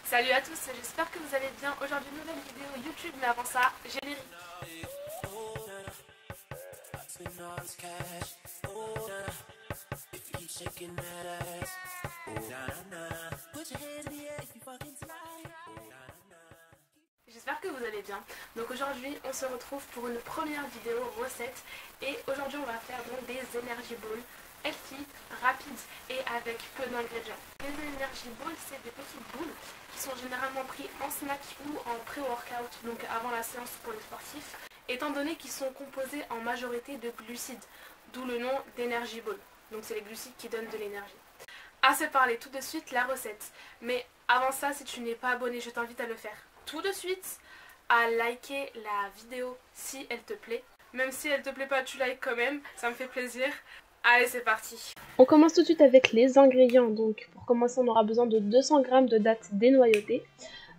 Salut à tous, j'espère que vous allez bien. Aujourd'hui, nouvelle vidéo YouTube, mais avant ça, générique. J'espère que vous allez bien. Donc aujourd'hui, on se retrouve pour une première vidéo recette. Et aujourd'hui, on va faire donc des energy balls healthy, rapides et avec peu d'ingrédients. Les energy balls, c'est des petites boules qui sont généralement prises en snack ou en pré-workout, donc avant la séance pour les sportifs, étant donné qu'ils sont composés en majorité de glucides, d'où le nom d'energy ball. Donc c'est les glucides qui donnent de l'énergie. Assez parlé, tout de suite la recette. Mais avant ça, si tu n'es pas abonné, je t'invite à le faire tout de suite, à liker la vidéo si elle te plaît. Même si elle te plaît pas, tu likes quand même, ça me fait plaisir. Allez, c'est parti. On commence tout de suite avec les ingrédients. Donc pour commencer, on aura besoin de 200 g de dattes dénoyautées,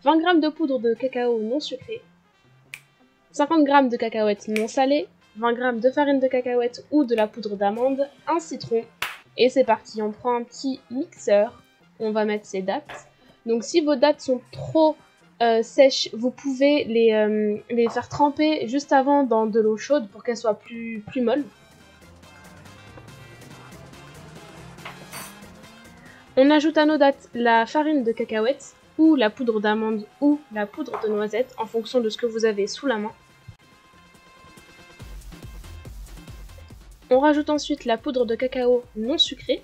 20 g de poudre de cacao non sucrée, 50 g de cacahuètes non salées, 20 g de farine de cacahuètes ou de la poudre d'amande, un citron. Et c'est parti, on prend un petit mixeur, on va mettre ces dattes. Donc si vos dattes sont trop sèches, vous pouvez les faire tremper juste avant dans de l'eau chaude pour qu'elles soient plus molles. On ajoute à nos dattes la farine de cacahuètes ou la poudre d'amande ou la poudre de noisette en fonction de ce que vous avez sous la main. On rajoute ensuite la poudre de cacao non sucrée.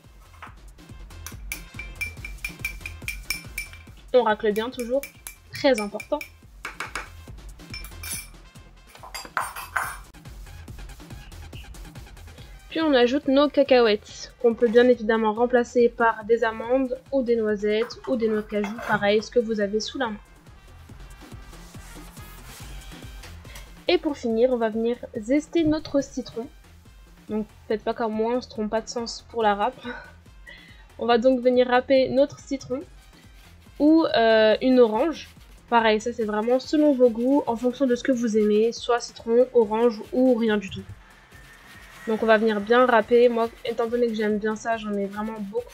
On racle bien toujours, très important. Puis on ajoute nos cacahuètes, qu'on peut bien évidemment remplacer par des amandes ou des noisettes ou des noix de cajou, pareil, ce que vous avez sous la main. Et pour finir, on va venir zester notre citron. Donc faites pas comme moi, on se trompe pas de sens pour la râpe. On va donc venir râper notre citron ou une orange. Pareil, ça c'est vraiment selon vos goûts, en fonction de ce que vous aimez, soit citron, orange ou rien du tout. Donc on va venir bien râper. Moi, étant donné que j'aime bien ça, j'en ai vraiment beaucoup.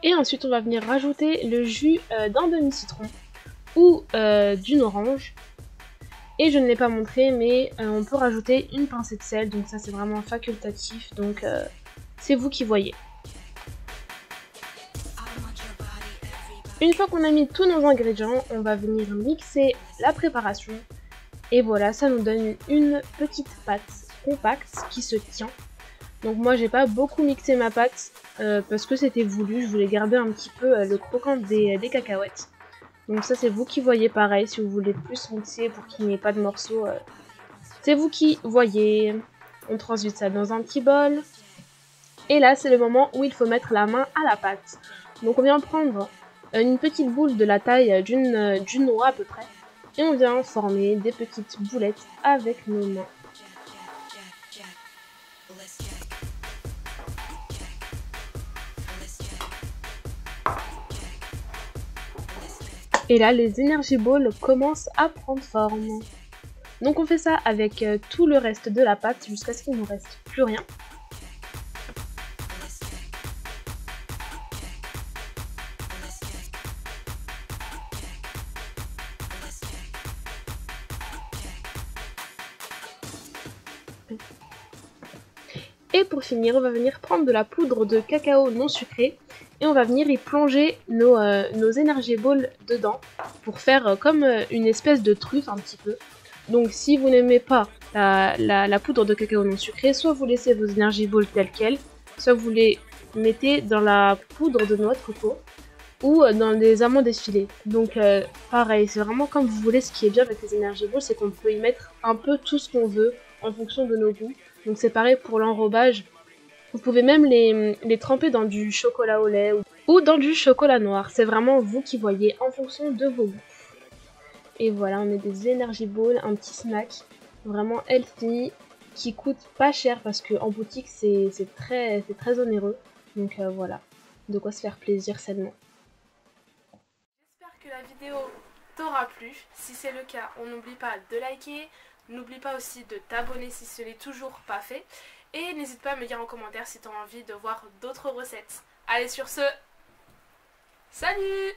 Et ensuite, on va venir rajouter le jus d'un demi-citron ou d'une orange. Et je ne l'ai pas montré, mais on peut rajouter une pincée de sel, donc ça c'est vraiment facultatif, donc c'est vous qui voyez. Une fois qu'on a mis tous nos ingrédients, on va venir mixer la préparation. Et voilà, ça nous donne une petite pâte compacte qui se tient. Donc moi j'ai pas beaucoup mixé ma pâte parce que c'était voulu, je voulais garder un petit peu le croquant des cacahuètes. Donc ça c'est vous qui voyez, pareil, si vous voulez plus mixer pour qu'il n'y ait pas de morceaux, c'est vous qui voyez. On transite ça dans un petit bol. Et là c'est le moment où il faut mettre la main à la pâte. Donc on vient prendre une petite boule de la taille d'une noix à peu près. Et on vient former des petites boulettes avec nos mains. Et là, les energy balls commencent à prendre forme. Donc on fait ça avec tout le reste de la pâte jusqu'à ce qu'il ne nous reste plus rien. Et pour finir, on va venir prendre de la poudre de cacao non sucrée et on va venir y plonger nos energy balls dedans pour faire comme une espèce de truffe un petit peu. Donc si vous n'aimez pas la poudre de cacao non sucrée, soit vous laissez vos energy balls telles quelles, soit vous les mettez dans la poudre de noix de coco ou dans des amandes effilées. Donc pareil, c'est vraiment comme vous voulez. Ce qui est bien avec les energy balls, c'est qu'on peut y mettre un peu tout ce qu'on veut en fonction de nos goûts. Donc c'est pareil pour l'enrobage. Vous pouvez même les tremper dans du chocolat au lait ou dans du chocolat noir. C'est vraiment vous qui voyez en fonction de vos goûts. Et voilà, on a des energy balls, un petit snack vraiment healthy qui coûte pas cher parce qu'en boutique c'est très onéreux. Donc voilà, de quoi se faire plaisir sainement. que la vidéo t'aura plu. Si c'est le cas, on n'oublie pas de liker, n'oublie pas aussi de t'abonner si ce n'est toujours pas fait. Et n'hésite pas à me dire en commentaire si tu as envie de voir d'autres recettes. Allez, sur ce, salut!